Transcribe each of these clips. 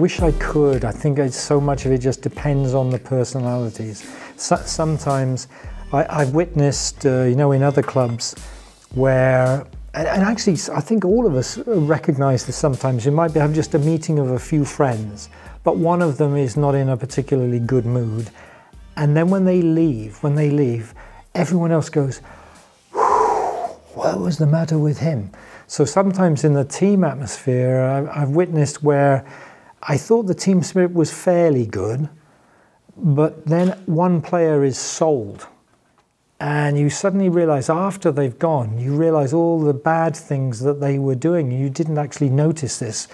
wish I could. I think so much of it just depends on the personalities. Sometimes I've witnessed, you know, in other clubs where, and actually I think all of us recognize this sometimes, you might have just a meeting of a few friends, but one of them is not in a particularly good mood. And then when they leave, everyone else goes, what was the matter with him? So sometimes in the team atmosphere, I've witnessed where I thought the team spirit was fairly good, but then one player is sold. And you suddenly realize after they've gone, you realize all the bad things that they were doing. You didn't actually notice this.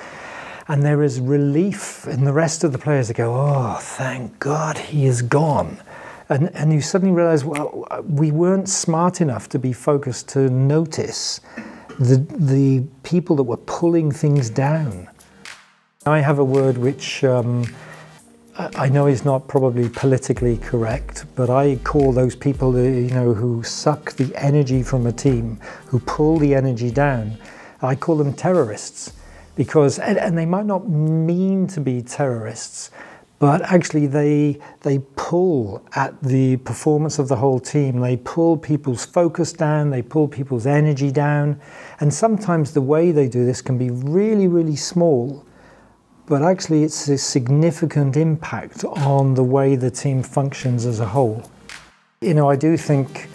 And there is relief in the rest of the players that go, oh, thank God he is gone. And you suddenly realize, well, we weren't smart enough to be focused to notice the people that were pulling things down. I have a word which I know is not probably politically correct, but I call those people, you know, who suck the energy from a team, who pull the energy down, I call them terrorists. Because, and they might not mean to be terrorists, but actually they pull at the performance of the whole team. They pull people's focus down, they pull people's energy down. And sometimes the way they do this can be really, really small, but actually it's a significant impact on the way the team functions as a whole. You know, I do think,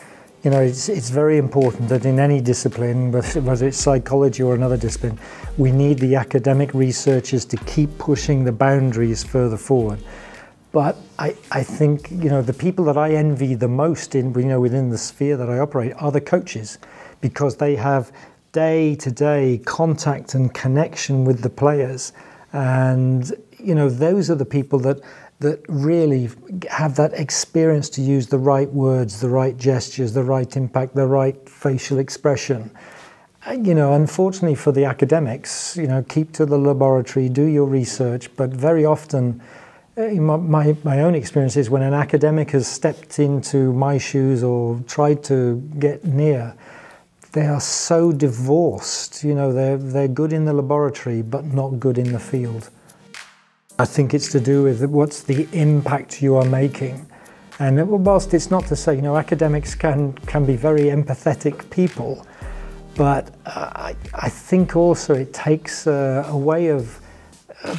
you know, it's very important that in any discipline, whether it's psychology or another discipline, we need the academic researchers to keep pushing the boundaries further forward. But I think, you know, the people that I envy the most in, you know, within the sphere that I operate are the coaches, because they have day-to-day contact and connection with the players. And, you know, those are the people that really have that experience to use the right words, the right gestures, the right impact, the right facial expression. You know, unfortunately for the academics, you know, keep to the laboratory, do your research, but very often, my own experience is when an academic has stepped into my shoes or tried to get near, they are so divorced. You know, they're good in the laboratory, but not good in the field. I think it's to do with what's the impact you are making. And whilst it's not to say, you know, academics can be very empathetic people, but I think also it takes a way of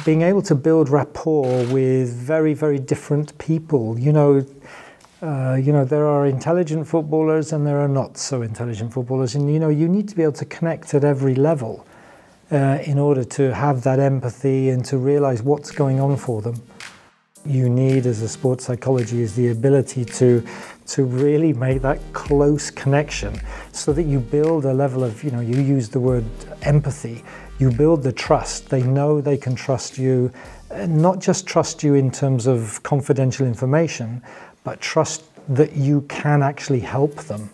being able to build rapport with very, very different people. You know, there are intelligent footballers and there are not so intelligent footballers. And, you know, you need to be able to connect at every level. In order to have that empathy and to realize what's going on for them. You need, as a sports psychologist, is the ability to really make that close connection so that you build a level of, you know, you use the word empathy, you build the trust. They know they can trust you, not just trust you in terms of confidential information, but trust that you can actually help them.